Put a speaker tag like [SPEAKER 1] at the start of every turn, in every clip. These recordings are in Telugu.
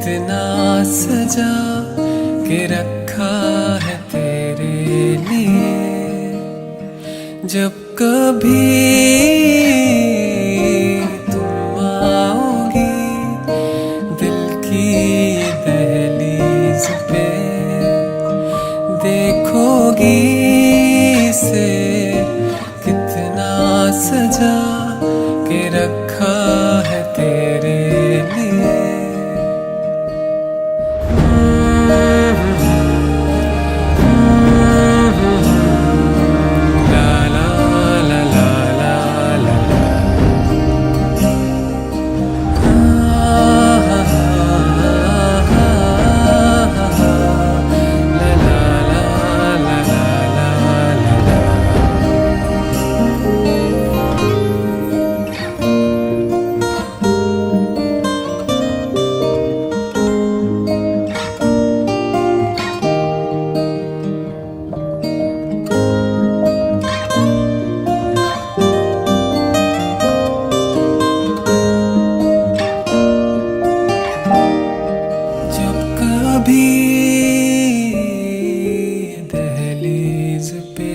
[SPEAKER 1] कितना सजा के रखा है तेरे लिए। जब कभी तुम आओगी दिल की दहलीज पे, देखोगी इसे कितना सजा के रखा है तेरे लिए। कभी दहलीज पे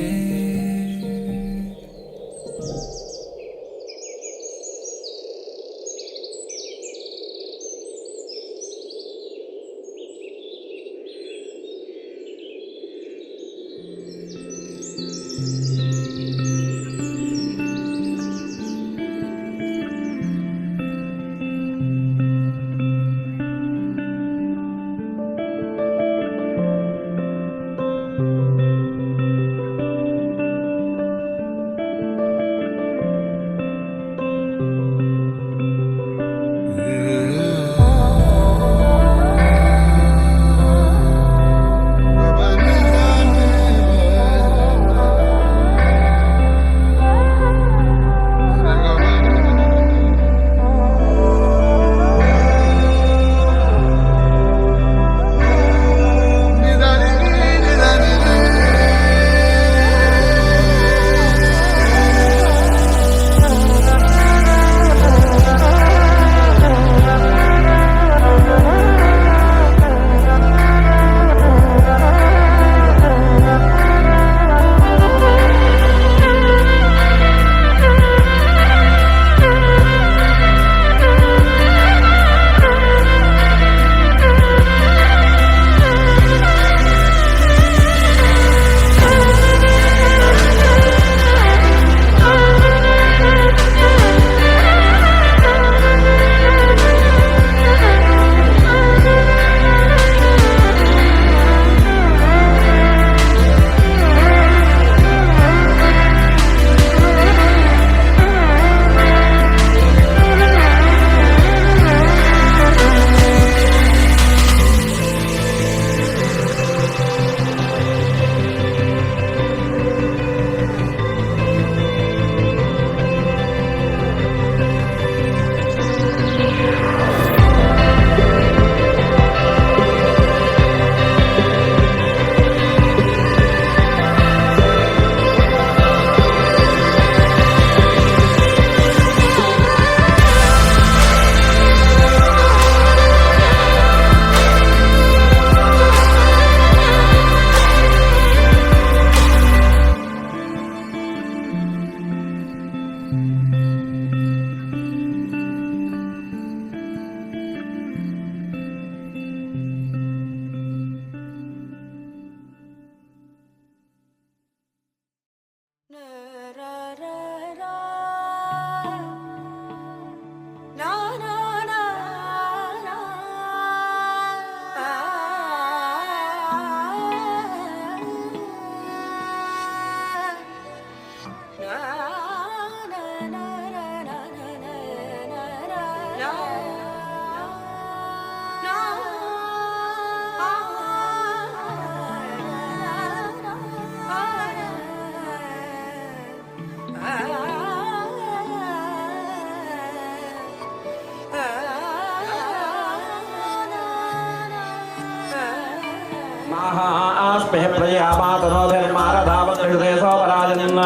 [SPEAKER 2] आस्मे प्रजयामातनोभिर्मारधावत्रिदेशोपराजन्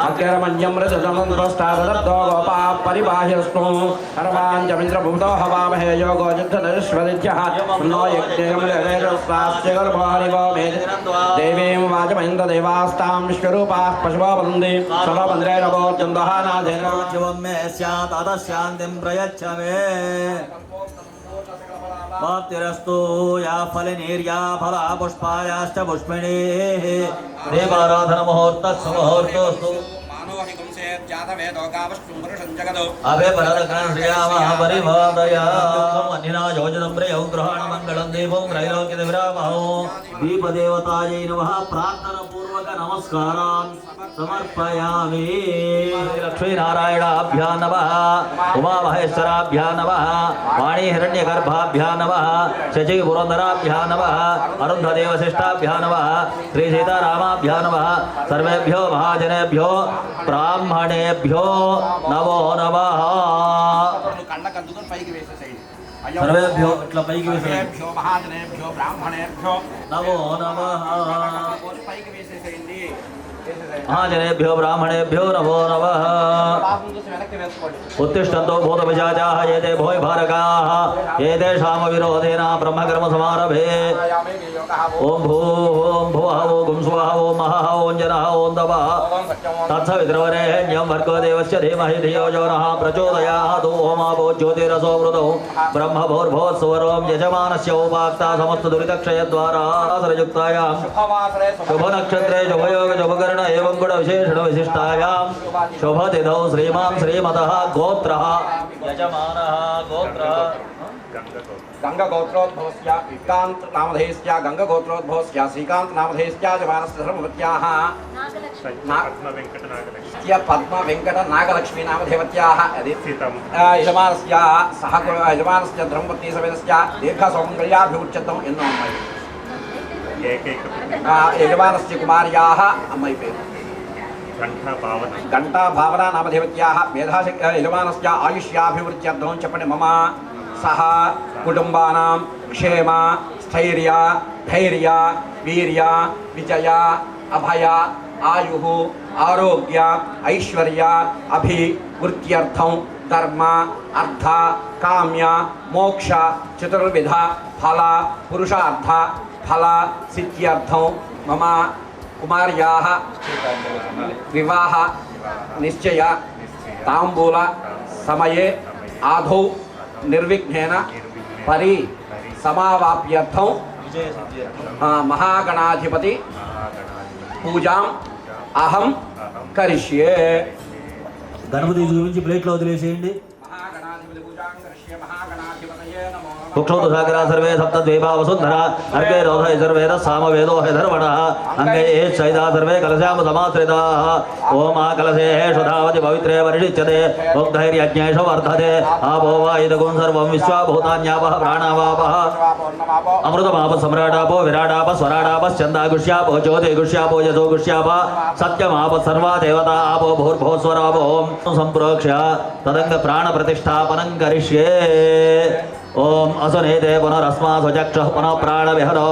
[SPEAKER 2] अग्रमन्यं मृदमन्त्रस्तादत्तो गोपा परिबाह्यस्तु सर्वाञ्चमिन्द्रभूतो हवामहे योगो युद्धदर्श्वदित्यः नो यज्ञेयमुलेरस्तास्य गर्भारिवो मे देवीं वाचमहिन्द्रदेवास्तां विश्वरूपाः पशवो वन्दे सर्वमन्द्रे नवोर्जन्दः नाथेन
[SPEAKER 3] शिवं मे स्यात् अतः शान्तिं प्रयच्छ मे प्राप्तिरस्तु या फलनीर्या फला पुष्पायाश्च पुष्पिणीः देवाराधनमुहूर्तः सुमुहूर्तोऽस्तु अभे परदग्रहणश्रियामः परिवादयाम् अन्यना योजनं प्रयौ ग्रहाणमङ्गलं देवं त्रैलोक्यविरामहो दीपदेवतायै नमः प्रार्थनापूर्वक नमस्कारान् समर्पयामि लक्ष्मीनारायणाभ्यां नमः उमामहेश्वराभ्यां नमः वाणीहिरण्यगर्भाभ्यां नमः शचीपुरन्दराभ्यां नमः अरुन्धदेवशिष्टाभ्यां नमः श्रीसीतारामाभ्यां नमः सर्वेभ्यो महाजनेभ्यो ब्राह्मणेभ्यो नमो नमः सर्वेभ्यो इट्ला पैकी वेसेभ्यो महाजनेभ्यो ब्राह्मणेभ्यो नमो नमः महाजनेभ्यो ब्राह्मणेभ्यो नमो नमः उत्तिष्ठन्तो भूतपिशाचाः ये ते भोय भारकाः ये तेषां विरोधेन ब्रह्मकर्मसमारभे ॐ भुवः ॐ स्वः ॐ महः ॐ जनः ॐ तपः तत्सवितृवरेण्यं भर्गो देवस्य धीमहि धियो यो नः प्रचोदयात् ॐ आपो ज्योतिरसो मृतौ ब्रह्मभोर्भुवस्सुवरों यजमानस्य उपाक्ता समस्तदुरितक्षयद्वारा सरयुक्तायां शुभनक्षत्रे शुभयोग शुभकर्ण एवं गुणविशेषणविशिष्टायां शुभतिथौ श्रीमां श्रीमतः गोत्रः यजमानः गोत्रः
[SPEAKER 2] गंगगोत्रोद्भवस्य श्रीकांत नामधेयस्य गंगगोत्रोद्भवस्य श्रीकांत नामधेयस्य जमानस्य धर्मवत्याः पद्म वेंकट नागलक्ष्मी नामधेवत्याः यजमानस्य सह यजमानस्य धर्मपत्नी समेतस्य दीर्घसौमङ्गल्याभिवृच्यतम् एन्नो अम्मायि यजमानस्य कुमार्याः अम्मायि पेरु घंटा भावना नामधेवत्याः मेधाशक्ति यजमानस्य आयुष्याभिवृद्ध्यर्थं चपणे मम सह कुटुंबानां क्षेम स्थैर्य धैर्य वीर्य विजय अभय आयुः आरोग्य ऐश्वर्य अभिवृद्ध्यर्थं धर्म अर्थ काम्य मोक्ष चतुर्विध फल पुरुषार्थ फल सिद्ध्यर्थं मम कुमार्याः विवाह निश्चय तांबूल समये आदौ निर्विघ्नेन परि समावाप्यर्थं महागणाधिपति पूजां अहं करिष्ये
[SPEAKER 3] गणपति చూపించి ప్లేట్లో వదిలేసేయండి कुक्षोत सागरा सर्वे सप्तद्वीपा वसुन्धरा अर्के रोधय सर्वे सामवेदो धर्मणः अंगे सहिता सर्वे कलशाम समाश्रिताः ओम कलशे सुधावति पवित्रे वर्षिच्यते उग्धैर्यज्ञेष वर्धते आपो वा इदगुं सर्वं विश्वाभूतान्यापः प्राणावापः अमृतमाप सम्राटापो विराटाप स्वराटाप छन्दागुष्यापो ज्योतिगुष्यापो यजोगुष्याप सत्यमाप सर्वा देवता आपो भूर्भुवस्वरापो सम्प्रोक्ष्य तदंग प्राणप्रतिष्ठापनं करिष्ये ओम असनेते पुनरस्मासु चक्षुः पुनः प्राणविहरो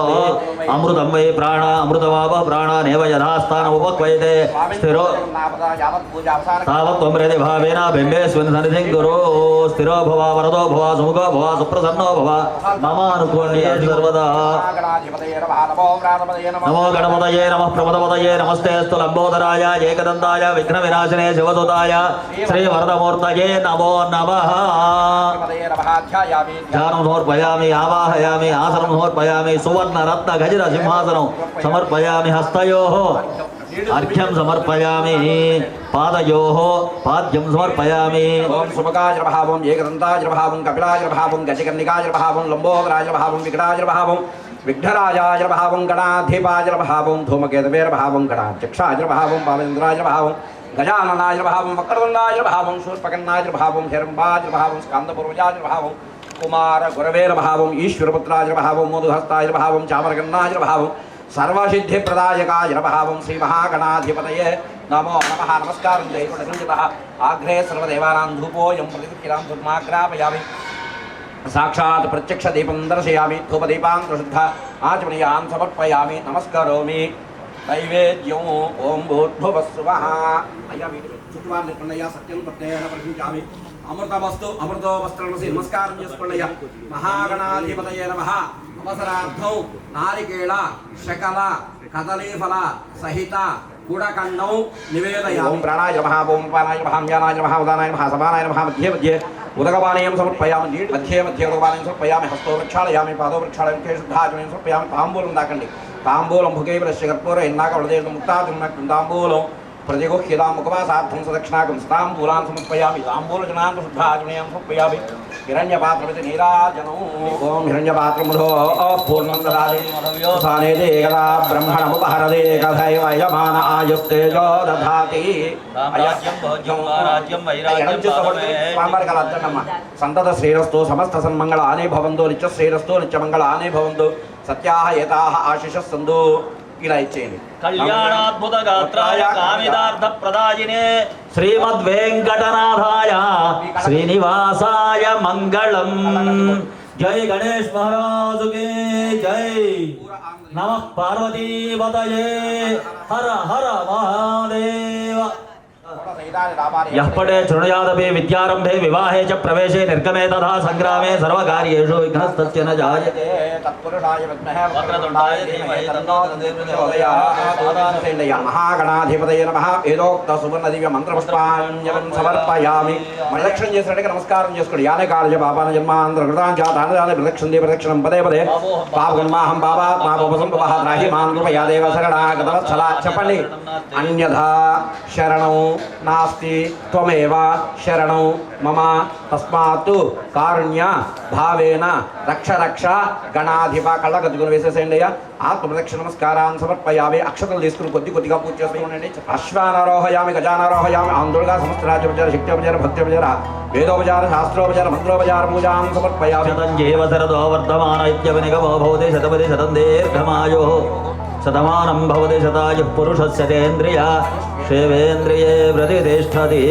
[SPEAKER 3] अमृतं वै प्राण अमृतमापः प्राणानेव यथास्थानमुपक्वयते स्थिरो तावत्त्वं हृदि भावेन बिम्बेऽस्मिन् सन्निधिं कुरु स्थिरो भव वरदो भव सुमुखो भव सुप्रसन्नो भव मम अनुकूल्ये सर्वदा नमो गणपतये नमः प्रमदपतये नमस्तेऽस्तु लम्बोदराय एकदन्ताय विघ्नविनाशिने शिवदूताय श्रीवरदमूर्तये नमो नमः ध्यानं समर्पयामि आवाहयामि आसनं समर्पयामि सुवर्ण रत्न गजर सिंहासनं समर्पयामि हस्तयोः अर्घ्यं समर्पयामि पादयोः पाद्यं समर्पयामि
[SPEAKER 2] ओम सुमुखाजभावं एकदन्ताजभावं कपिलाजभावं गजकर्णिकाजभावं लंबोदराजभावं विकटाजभावं विघ्नराजाजभावं गणाधिपाजभावं धूमकेतवेर्भावं गणाध्यक्षाजभावं बालेन्द्राजभावं गजाननाजभावं वक्रतुण्डाजभावं शूर्पकर्णाजभावं हिरण्यजभावं स्कन्दपूर्वजाजभावं कुमार गुरवेर्भावं ईश्वरपुत्राजभावं मधुहस्ताजभावं चामरकर्णाजभावं सर्वसिद्धिप्रदायकाजभावं श्रीमहागणाधिपतये नमो नमः नमस्कारं दैवसंयुतः आग्रे सर्वदेवानां धूपोऽयं प्रतिकिरां धूमाग्रापयामि साक्षात् प्रत्यक्ष दीपं दर्शयामि धूपदीपान् प्रशुद्ध आचमनीयान् समर्पयामि नमस्करोमि नैवेद्यं ओम भूर्भुवः स्वः अय्या చుట్టువారు నిప్పున్నయ్య సత్యం ప్రత్యేక పరిశీలించామి అమృతవస్తు అమృతో వస్త్రమసి నమస్కారం చేసుకోండియ్య మహాగణాధిపతయే నమః అవసరార్థం నారికేళ శకల కదలీఫల సహిత కూడకండం నివేదయామి ఓం ప్రాణాయ నమః ఓం పానాయ నమః జ్ఞానాయ నమః ఉదానాయ నమః సమానాయ నమః మధ్యే మధ్యే ఉదకపానీయం సమర్పయామి మధ్యే మధ్యే ఉదకపానీయం సమర్పయామి హస్తో ప్రక్షాళయామి పాదో ప్రక్షాళయామి కేశుద్ధాచమయం సమర్పయామి తాంబూలం దాకండి తాంబూలం భుగే ప్రశ్య కర్పూర ఎన్నాక వృదేశ ముక్తాదున్నట్టు తాంబూలం प्रतिगुह्यतां मुखवासार्थं सदक्षिणाकं ताम्बूलान् समर्पयामि ताम्बूलजनान् शुद्धाचमनीयं समर्पयामि हिरण्यपात्रमिति नीराजनौ ॐ हिरण्यपात्रमुधो पूर्णं ददाति सानेदे एकदा ब्रह्मणमुपहरदे एकथैव यजमान आयुस्तेजो दधाति
[SPEAKER 3] राज्यं भोज्यं राज्यं वैराग्यं
[SPEAKER 2] स्वामिवारिकलज्जनम्म सन्तत श्रीरस्तु समस्त सन्मङ्गलानि भवन्तु नित्यश्रीरस्तु नित्यमङ्गलानि भवन्तु सत्याः एताः आशिषः सन्तु ఇలా ఇచ్చేయండి
[SPEAKER 3] కళ్యాణాద్భుత గాత్రాయ కామిదార్థ ప్రదాయినే శ్రీమద్ వెంకటనాథాయ శ్రీనివాసాయ మంగళం జై గణేష్ మహారాజు కి జై నమః పార్వతీపతయే హర హర మహాదేవ यः पठे शृणुयादपि विद्यारम्भे विवाहे च प्रवेशे निर्गमे तथा संग्रामे सर्वकार्येषु विघ्नस्तस्य न जायते
[SPEAKER 2] तत्पुरुषाय विद्महे वक्रतुण्डाय धीमहि तन्नो प्रचोदयात् महागणाधिपतये नमः వేదోక్త సువర్ణ దివ్య మంత్రపుష్పాంజలిం సమర్పయామి ప్రదక్షిణం చేసినట్టుగా నమస్కారం చేసుకోండి యానే కాళజ పాపాన జన్మాంతర కృతాంచాతాన ప్రదక్షిణం పదే పదే పాపగన్మాహం పాపాత్మా పాపసంపవః త్రాహి మాం కృపయా దేవ శరణాగతవత్సల చెప్పండి అన్యథా శరణం नास्ति त्वमेव शरणं मम तस्मात् कारुण्य भावेन रक्ष रक्ष गणाधिप कళ్ళగద్దుకుని వేసేసేయండి ఆత్మప్రదక్షిణ నమస్కారాన్ని సమర్పయామి అక్షతలు తీసుకుని కొద్దిగా పూజ చేసుకోండి అశ్వానారోహయామి గజానారోహయామి ఆందోళన సమస్త రాజ్యోపచార శక్త్యోపచార భక్త్యోపచార వేదోపచార శాస్త్రోపచార మంత్రోపచార పూజాం సమర్పయామి
[SPEAKER 3] శతం జీవ శరదో వర్ధమాన ఇత్యవనిగమో భవతి శతపది శతం దీర్ఘమాయో శతమానం భవతి శతాయు పురుషస్య తేంద్రియ శేవేంద్రియే ప్రతిష్టతి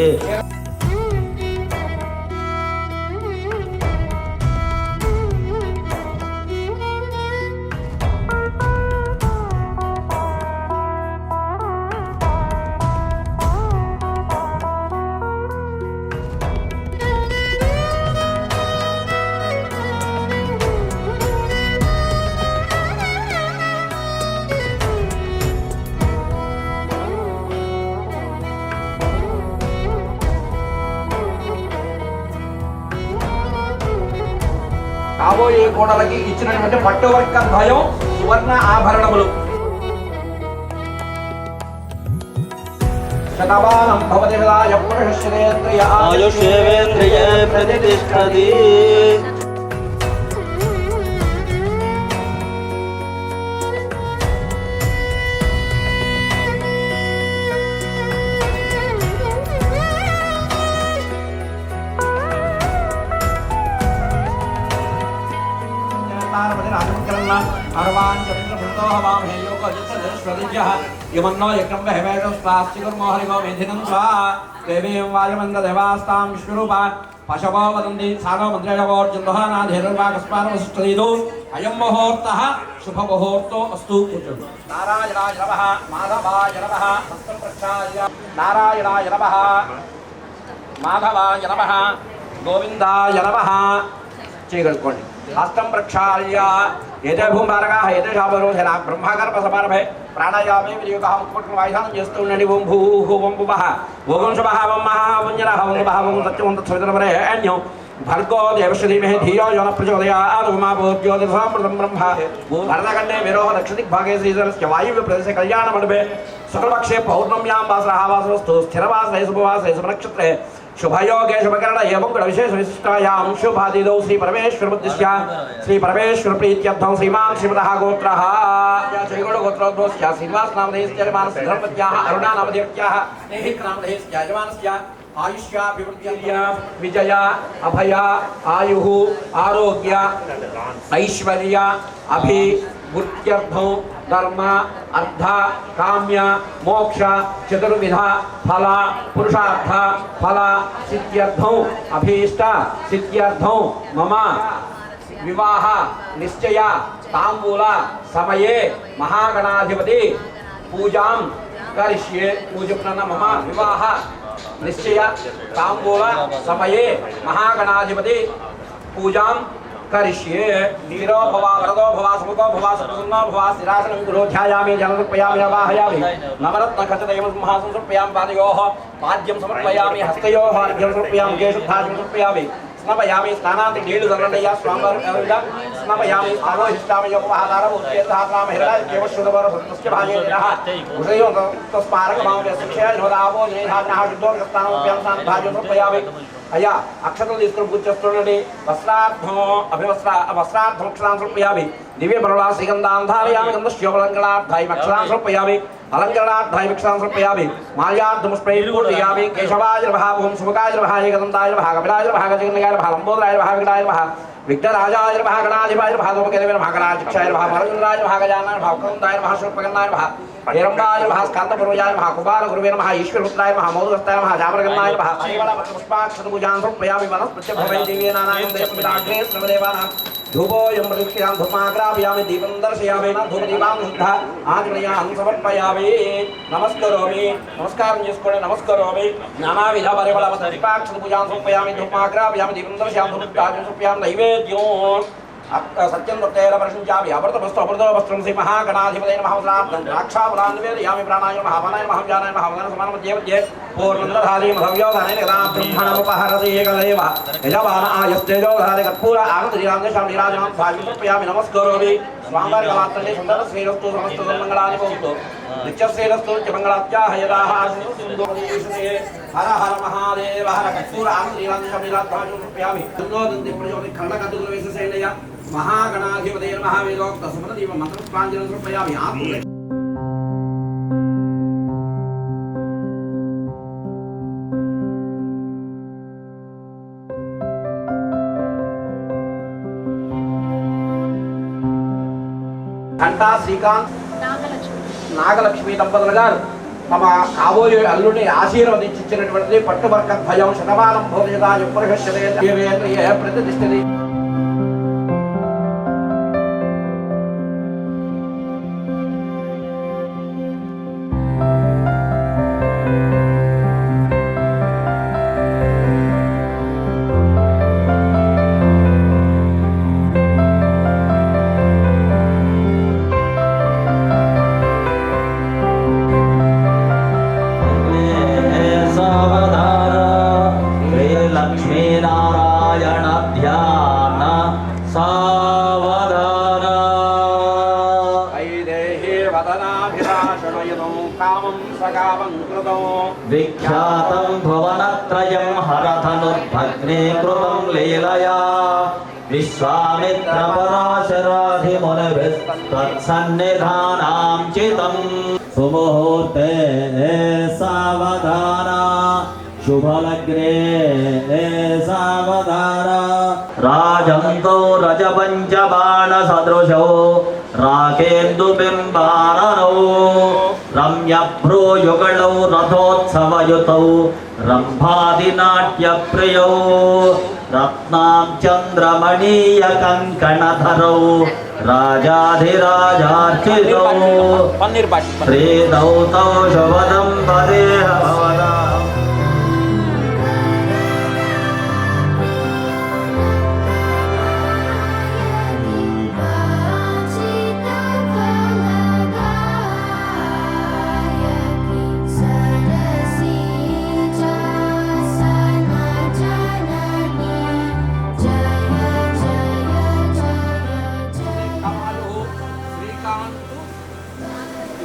[SPEAKER 2] కాబోయే కోడలకి ఇచ్చినటువంటి పట్టువర్క ద్వయం సువర్ణ ఆభరణములు శతమానం భవతి హృదయ పురుషశ్రేంద్రియ
[SPEAKER 3] ఆయుష్యేంద్రియే ప్రతిష్టతి
[SPEAKER 2] यमन्नो यज्ञं वहवेदं स्वास्तिकुर्मो हरिमो मेधिनं स्वा देवीं वायुमन्ददेवास्तां विष्णुरूपा पशवो वदन्ति सानो मन्त्रेणवोर्जुन्दोहानाधेर्वाकस्मानवसिष्ठदीदो अयं मुहूर्तः शुभमुहूर्तो अस्तु नारायणाय नमः माधवाय नमः हस्तं प्रक्षाल्य नारायणाय नमः माधवाय नमः गोविन्दाय नमः చేయగలుగుకోండి హస్తం ప్రక్షాళ్య ఏదే భూమార్గాః ఏదే శాపరోధేన బ్రహ్మకర్మ సమారభే ప్రాణాయామే వినియోగః ముఖ్యపట్టుకుని వాయుధానం చేస్తూ ఉండండి ఓం భూః ఓం భువః ఓం శుభః ఓం మహా ఓం జనః ఓం భః ఓం సత్యం తత్సవితుర్వరేణ్యం భర్గో దేవస్య ధీమహి ధియో యో న ప్రచోదయాత్ ఉమా భూర్జ్యోతిర్సమృతం బ్రహ్మ భరతఖండే విరోహ దక్షిణదిగ్భాగే శ్రీధరస్య వాయువ్య ప్రదేశే కళ్యాణమండపే శుక్లపక్షే పౌర్ణమ్యాం వాసరः వాసరస్తు స్థిరవాసరే శుభవాసరే శుభనక్షత్రే शुभयोगे शुभकरण एवं विशेष विशिष्टायां शुभादिदौ श्री परमेश्वर बुद्धिस्य श्री परमेश्वर प्रीत्यर्थं श्रीमान् श्रीमतः गोत्रः जयगुण गोत्रोद्भवस्य श्रीनिवास नामधेयस्य यजमानस्य धर्मपत्न्याः अरुणा नामधेयत्याः नेहित नामधेयस्य यजमानस्य आयुष्याभिवृद्धिर्य विजय अभय आयुः आरोग्य ऐश्वर्य వృత్యర్థం ధర్మ అర్థ కామ్య మోక్ష చతుర్విధ ఫల పురుషార్థ ఫల సిద్ధ్యర్థం అభీష్ట సిద్ధ్యర్థం మమ వివాహ నిశ్చయ తాంబూల సమయే మహాగణాధిపతి పూజాం కరిష్యే పూజపున మమ వివాహ నిశ్చయ తాంబూల సమయే మహాగణాధిపతి పూజాం కరిష్యే నీరో భవ వరదో భవ సుముఖో భవ సప్రసన్నో భవ స్థిరాసనం గురోధ్యాయామి జలరుపయామి అవాహయామి నవరత్న ఖచ్చితయమ సింహాసనం సమర్పయామి పాదయోః పాద్యం సమర్పయామి హస్తయోః అర్ఘ్యం సమర్పయామి కేశుద్ధాజం సమర్పయామి స్నాపయామి స్నానాంతి నీళ్లు చల్లడయ్యా స్వామివారు స్నాపయామి స్థానోహిష్టామయోపహాదారముచ్చేతాత్రామ హిరణాయ కేవశుద్ధవర సత్యస్య భాజేతిరః ఉషయో తస్మారకమావే శిక్షయానోదావో జయధాజ్ఞః శుద్ధోర్గస్థానముప్యాం స్థానం భాజ్యం సమర్పయామి అయ్యా అక్షతలు తీసుకుని పూజ చేస్తుండండి వస్త్రార్థం అక్షరాన్ని సమర్పయామి దివ్య పరుళ శ్రీగంధాంధారయామి గంధశ్యోపలంకణార్థాయి అక్షరాన్ని సమర్పయామి అలంకరణార్థాయి అక్షరాన్ని సమర్పయామి మాల్యార్థముష్పైర్పూర్వయామి కేశవాయ నమః ఓం శుభకాయ నమః ఏకదంతాయ నమః కపిలాయ నమః గజగణాయ నమః లంబోదరాయ నమః వికటాయ నమః విఘ్నరాజాయ నమః గణాధిపాయ నమః ధూమకేతవే నమః గణాధ్యక్షాయ నమః పరమేంద్రాయ నమః గజాననాయ నమః ఉక్కందాయ నమః శూర్పకర్ణాయ నమః హేరంబాయ నమః స్కందపూర్వయాయ నమః కుమారగురువే నమః ఈశ్వరపుత్రాయ నమః మౌదగస్తాయ నమః జామరగణాయ నమః పుష్పాక్షతపూజాం సమర్పయామి వనస్పత్యభవై దేవే నానాయం దేవపితాగ్రే శ్రమదేవానాం ధూపోయం ప్రతిష్ఠాం ధూమాగ్రాపయామి దీపం దర్శయామి ధూపదీపాం శుద్ధ ఆంజనేయాహం సమర్పయామి నమస్కరోమి నమస్కారం చేసుకోండి నమస్కరోమి నానావిధ పరిమళ దీపాక్షతపూజాం సమర్పయామి ధూమాగ్రాపయామి దీపం దర్శయామి ధూపదీపాం సమర్పయామి నైవేద్యం సత్యం దత్తేన ప్రశంసామి అమృతమస్తు అమృతో వస్త్రం శ్రీ మహాగణాధిపతయ నమః వస్త్రార్థం ద్రాక్షాఫలాన్వేదయామి ప్రాణాయ నమః అపనాయ నమః వ్యానాయ నమః వదన సమానమధ్యే మధ్యే పూర్ణందధారీ మధవ్యోధానేన యదా బ్రహ్మణముపహరతి ఏకదేవ యజమాన ఆయస్తేజోధారి కర్పూర ఆనందజీరాందేశాం నీరాజనాం భాగ్యం సమర్పయామి నమస్కరోమి స్వామివారికి మాత్రమే సుందర శ్రీరస్తు సమస్త సన్మంగళాని భవంతు నిత్యశ్రీరస్తు నిత్యమంగళాత్యాహ యదాహ హర హర మహాదేవ హర కర్పూర ఆనందజీరాందేశాం నీరాజనాం సమర్పయామి సుందోదంతి ప్రయోగి కర్ణకదులు వేసేసేనయ్య మహాగణాధిపతయ నమః వేదోక్త సుమనదీవ మంత్రపుష్పాంజలి సమర్పయామి ఆత్మ ఘంటా శ్రీకాంత్ నాగలక్ష్మి దంపతులు గారు తమ కాబోయే అల్లుడిని ఆశీర్వదించినటువంటిది పట్టువర్గ ద్వయం శతమానం భోజనాయ పురుషేంద్రియ ప్రతిష్ఠితి
[SPEAKER 3] విఖ్యాతం భువనత్రయం హరధనుర్భగ్నే కృతం లీలయా విశ్వామిత్రపరాశరాధిమునిభిస్తత్సన్నిధానాం చితం సుముహూర్తే సావధాన శుభలగ్నే సావధాన రాజంతో రజపంచబాణ సదృశో రాకేందుబింబాననౌ రమ్యభ్రూయుగళౌ రథోత్సవయుతౌ రంభాదినాట్యప్రియౌ రత్నాం చంద్రమణీయ కంకణధరౌ రాజాధిరాజార్చితౌ శ్రీదౌతౌ శుభదంపరేహ భవదా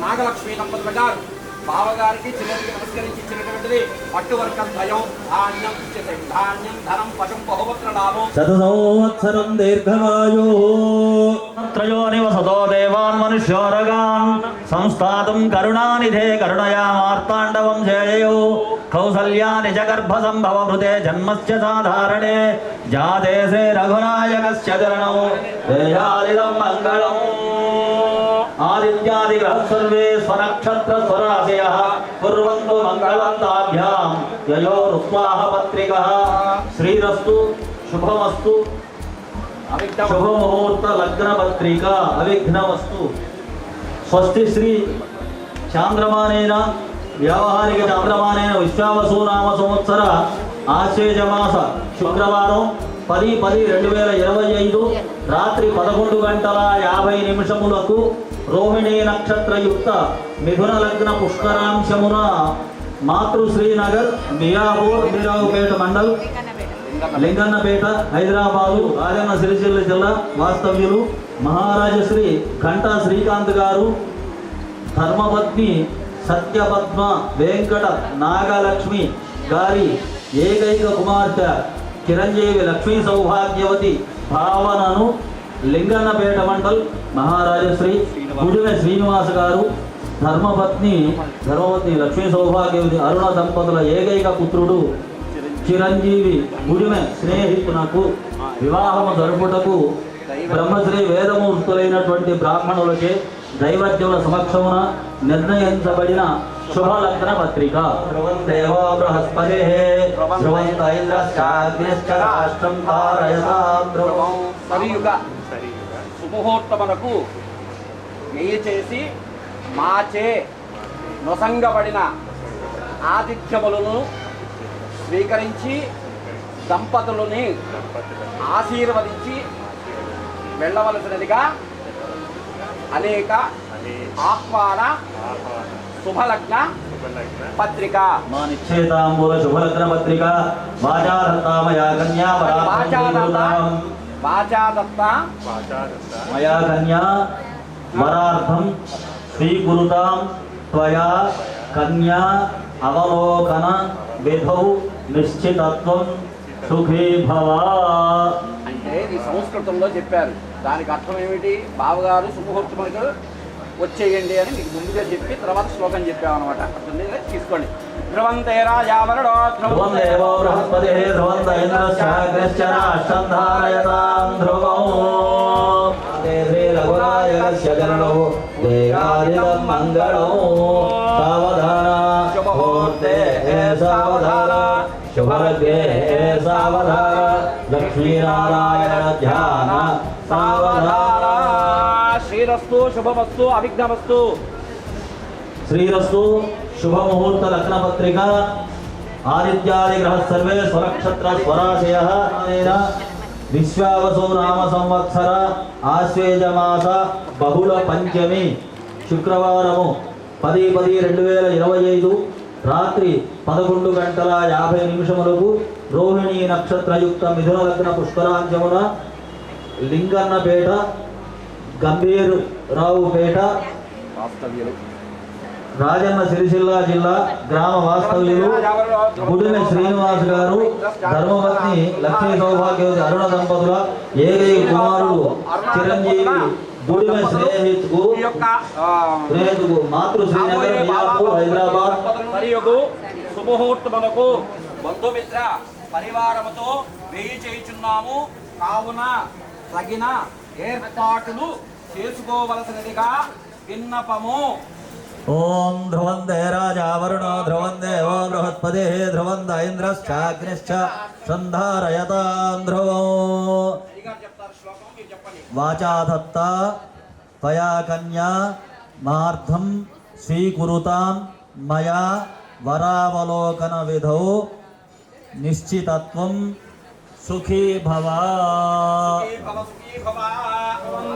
[SPEAKER 2] నాగలక్ష్మి దంపతుల గారు బావగారికి చిన్నదికి నమస్కరించి ఇచ్చినటువంటిది పట్టువర్గం ద్వయం ధాన్యం ధాన్యం ధనం పశుం బహువత్ర లాభం
[SPEAKER 3] శత సంవత్సరం దీర్ఘమాయు త్రయో నివసతో దేవాన్ మనుష్యోరగాన్ సంస్థాతుం కరుణానిధే కరుణయా మార్తాండవం జయయో కౌసల్యా నిజ గర్భ సంభవ భృతే జన్మస్య సాధారణే జాతే రఘునాయకస్య చరణౌ దేయాదిదం మంగళం आदित्यादिग्रह सर्वे स्वनक्षत्र स्वराशयः कुर्वन्तु मङ्गलन्ताभ्यां ययोरुत्वाह पत्रिकः श्रीरस्तु शुभमस्तु शुभमुहूर्त लग्न पत्रिका अविघ्नमस्तु स्वस्ति श्री చాంద్రమానేన వ్యావహారిక చాంద్రమానేన విశ్వావసునామ సంవత్సర ఆశ్వేజమాస శుక్రవారం 10/10/2025 రాత్రి 11:50 రోహిణీ నక్షత్రయుక్త మిథున లగ్న పుష్కరాంశమున మాతృశ్రీనగర్ మియాపూర్ మీరావుపేట మండల్ లింగన్నపేట హైదరాబాదు రాజన్న సిరిసిల్ల జిల్లా వాస్తవ్యులు మహారాజశ్రీ ఘంటా శ్రీకాంత్ గారు ధర్మపత్ని సత్యపద్మ వెంకట నాగలక్ష్మి గారి ఏకైక కుమార్తె చిరంజీవి లక్ష్మీ సౌభాగ్యవతి భావనను లింగన్నపేట మండల్ మహారాజశ్రీ గుడివె శ్రీనివాస గారు ధర్మపత్ని లక్ష్మీ సౌభాగ్యవతి అరుణ దంపతుల ఏకైక పుత్రుడు చిరంజీవి గుడిమె స్నేహితునకు వివాహము జరుపుటకు బ్రహ్మశ్రీ వేదమూర్తులైనటువంటి బ్రాహ్మణులచే దైవజ్ఞుల సమక్షమున నిర్ణయించబడిన శుభలగ్న పత్రిక ధ్రువం దేవో బృహస్పతి ధ్రువంత ఇంద్రశ్చాగ్నిశ్చరాష్ట్రం ధారయతాం ధ్రువం
[SPEAKER 2] సరియుగ శుభముహూర్తమునకు నెయ్యి చేసి మాచే నొసంగబడిన ఆతిథ్యములను స్వీకరించి దంపతులని ఆశీర్వదించి వెళ్ళవలసినదిగా అనేక ఆహ్వాన శుభలగ్న పత్రిక
[SPEAKER 3] మా నిశ్చేతాంబూల శుభలగ్న పత్రిక వాచాదత్తామయా కన్యా మయా కన్యా వరార్థం స్వీకురుతాం త్వయా కన్యా అవలోకన విధౌ నిశ్చితత్వం సుఖీ భవ
[SPEAKER 2] అంటే ఇది సంస్కృతంలో చెప్పారు. దానికి అర్థం ఏమిటి? బావగారు శుభముహూర్తములకు వచ్చేయండి అని మీకు ముందుగా చెప్పి తర్వాత శ్లోకం చెప్పామన్నమాట. అర్థం తీసుకోండి. ధ్రువంతే రాజావరుడో
[SPEAKER 3] ధ్రువం దేవో బృహస్పతి ధ్రువంత ఇంద్రశ్చాగ్నిశ్చరాష్ట్రం ధారయతాం ధ్రువం శ్రీ రఘురాజస్య జననో దేవాదిదం మంగళం సావధాన ముహూర్తే సావధాన శుభలగ్నే సావధాన లక్ష్మీనారాయణ ధ్యాన సావధాన
[SPEAKER 2] శ్రీరస్తు శుభమస్తు అవిఘ్నమస్తు
[SPEAKER 3] శ్రీరస్తు శుభముహూర్త లగ్న పత్రిక ఆదిత్యాదిగ్రహ సర్వే స్వనక్షత్ర స్వరాశయ విశ్వావసు నామ సంవత్సర ఆశ్వేజమాస బహుళ పంచమి శుక్రవారము 10/10/2025 రాత్రి 11:50 రోహిణీ నక్షత్రయుక్త మిథున లగ్న పుష్కరాంశమున లింగన్నపేట గంభీర్ రావుపేట రాజన్న సిరిసిల్ల జిల్లా గ్రామ వాస్తవ్యులు గుడిమె శ్రీనివాస్ గారు ధర్మపత్ని లక్ష్మీ సౌభాగ్యవతి అరుణ దంపతుల ఏకైక కుమారుడు చిరంజీవి గుడిమె స్నేహితుకు మాతృశ్రీనగర్ మియాపూర్ హైదరాబాద్
[SPEAKER 2] శుభముహూర్తమునకు బంధుమిత్ర పరివారముతో వేయి చేయుచున్నాము. కావున తగిన ఏర్పాటులు చేసుకోవలసినదిగా విన్నపము.
[SPEAKER 3] ఓం ధ్రువందే రాజావరుణో ధ్రువం దేవో బృహస్పతి ధ్రువంత ఇంద్రశ్చాగ్నిశ్చ సంధారయతాం ధ్రువం వాచాదత్త త్వయా కన్యా మార్థం స్వీకురుతాం మయా వరావలోకన విధౌ నిశ్చితత్వం సుఖీ భవ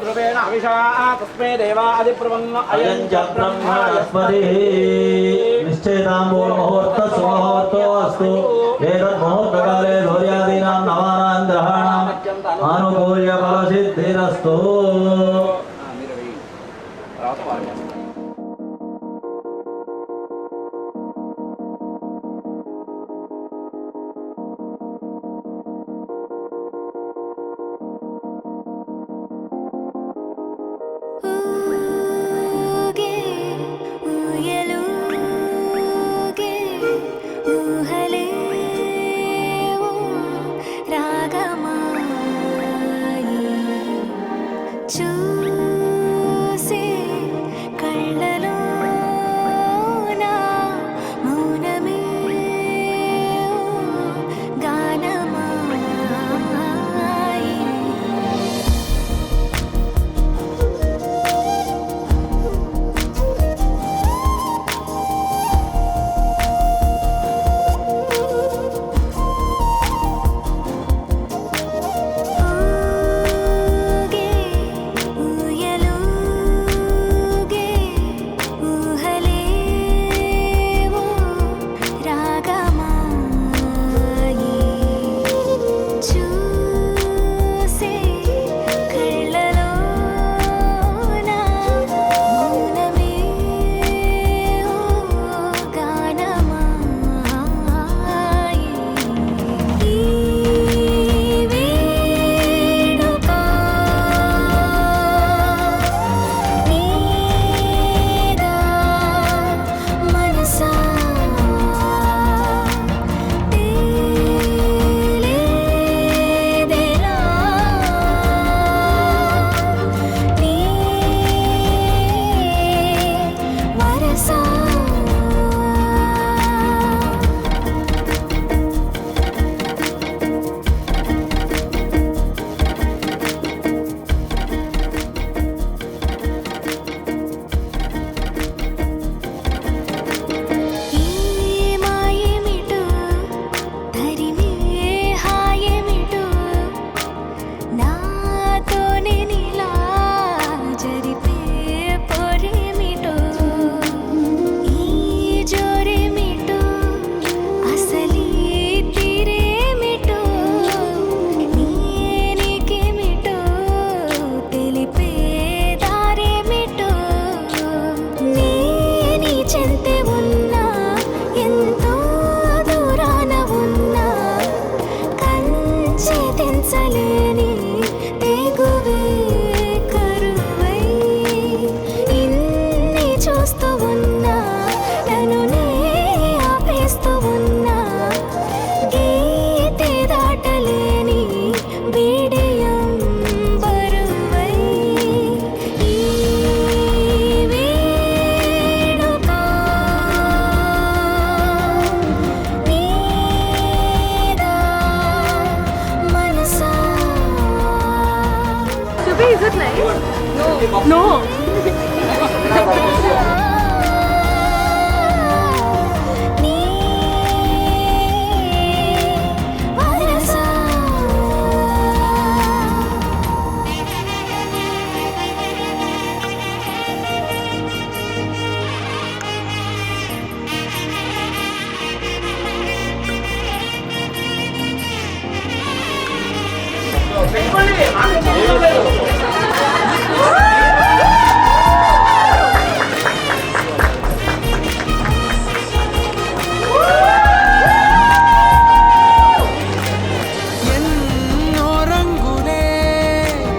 [SPEAKER 2] ధ్రువేణ హవిషా తస్మే దేవాదిప్రవన్న
[SPEAKER 3] అయం చ బ్రహ్మణస్పతి నిశ్చయితాంబూల ముహూర్త సుముహూర్తో అస్తు ఏతత్ ముహూర్తకాలే సూర్యాదీనాం నవానాం గ్రహాణాం ఆనుకూల్య ఫలసిద్ధిరస్తు.
[SPEAKER 4] చూసే కళ్ళ No.
[SPEAKER 1] ఎన్నో రంగులే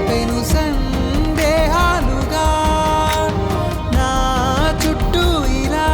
[SPEAKER 1] పెను సందేహాలుగా నా చుట్టూ ఇలా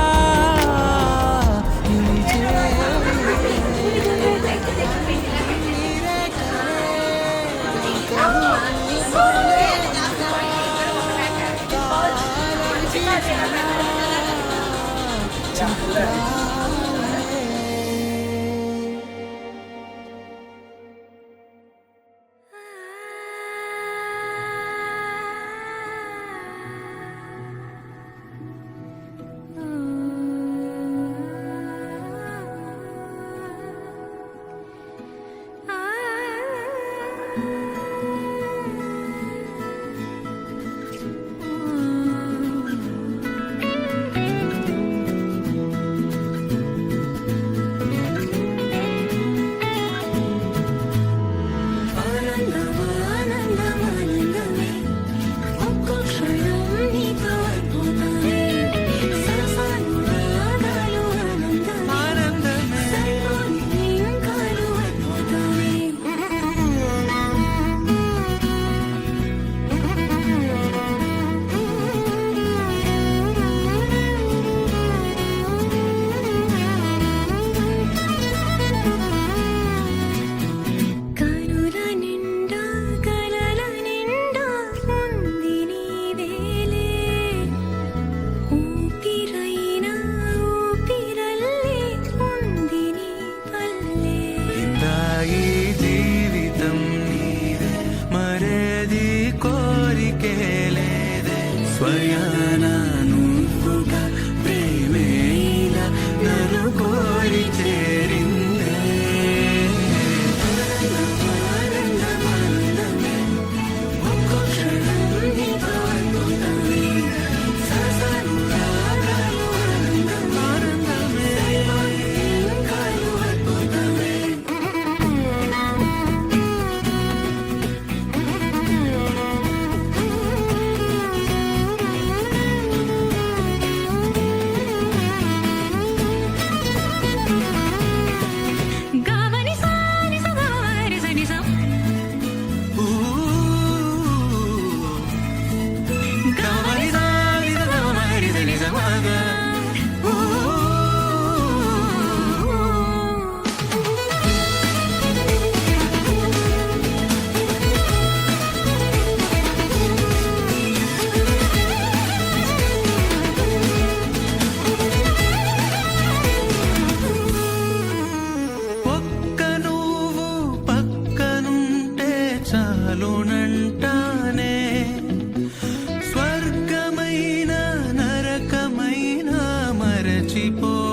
[SPEAKER 1] స్వయాన నువ్వుగా ప్రేమే ఇలా నన్ను కోరి చేరిందే ఒక్కో క్షణం నీతో అద్భుతమే ససను రాగాలు ఆనందమే కాలు అద్భుతమే ఒక్క నువ్వు పక్కనుంటే చాలునంటానే స్వర్గమైన నరకమైన మరచిపోతానే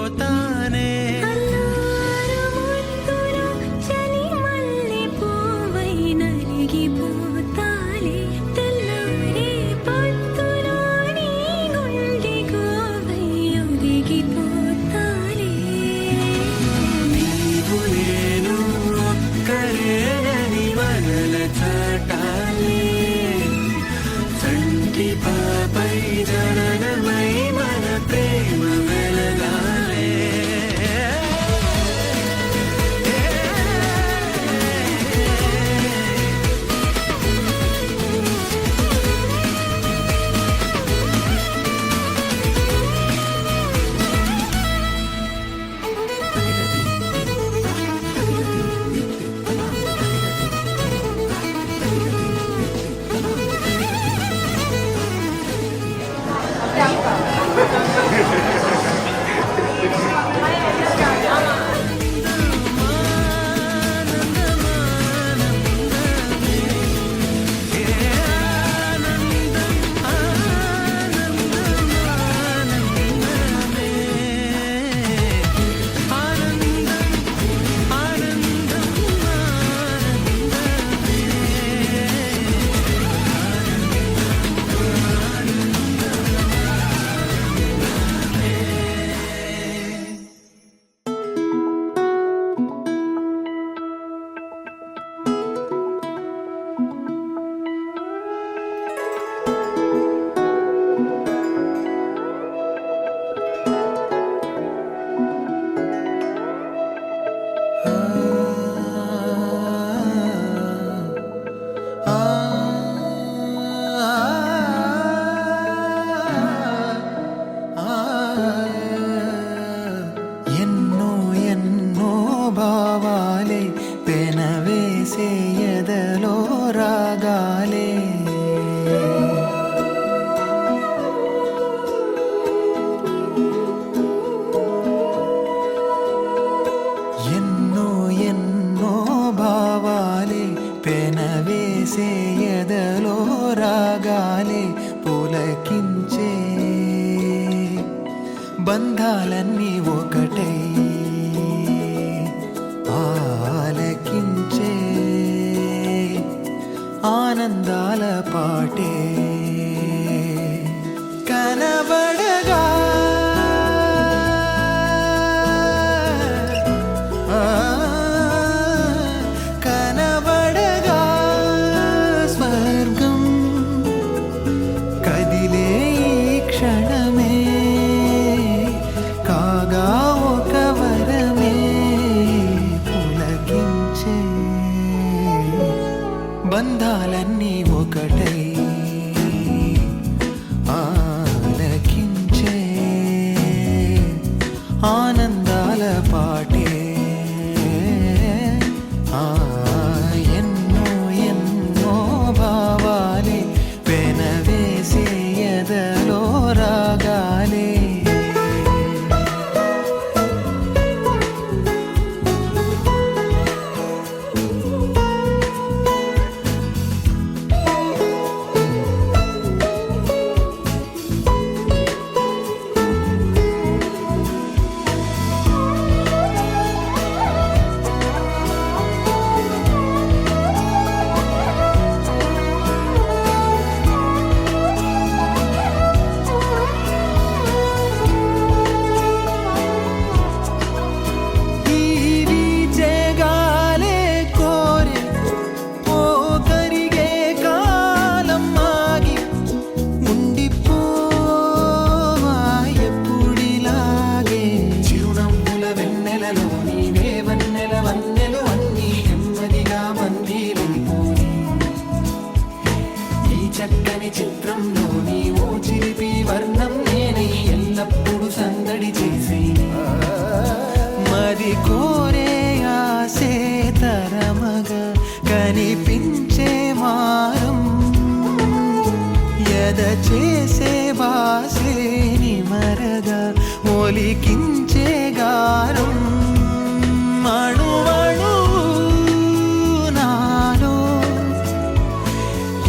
[SPEAKER 1] నీవు నేను ఒక్కరేనని మనల చాటాలే చంటి పాపై జననమై మన ప్రేమ వెలగాలే పులకించే బంధాలన్నీ ఒకటై ఆలకించే ఆనందాల పాటే కనబడగా కనబడగా స్వర్గం కదిలే ఈ క్షణమే కాగా ఒక వరమే పులకించే బంధాలన్నీ ఒకటై ఆలకించే ఆనందాల పాటే ఎన్నో ఎన్నో భావాలే పెనవేసే ఎదలో రాగాలే చక్కని చిత్రంలోని ఓ చిలిపి వర్ణం నేనై ఎల్లప్పుడూ సందడి చేసి మరి కోరే ఆసే తరమగా కనిపించే మారం ఎద చేసే బాసే నిమరగా ఒలికించే గారం అణువణు నాలో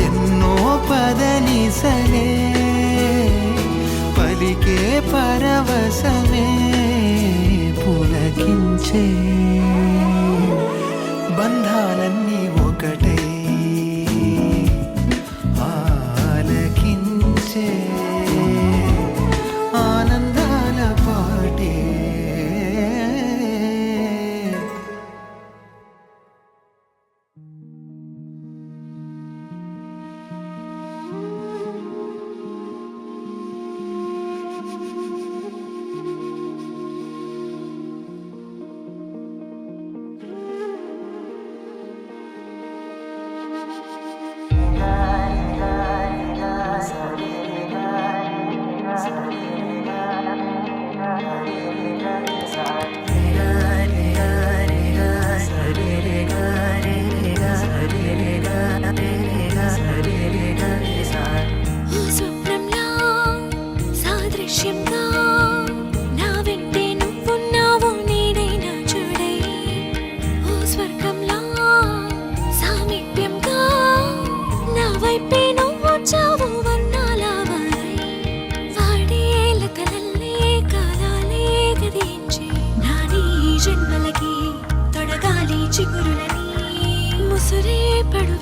[SPEAKER 1] ఎన్నో పదనిసలే పలికే పరవశమే పులకించే బంధాలన్నీ ఒకటై ఆలకించే ఆనందాల పాటే
[SPEAKER 4] జన్మలకి తొడగాలి చిగురులని ముసురే పడు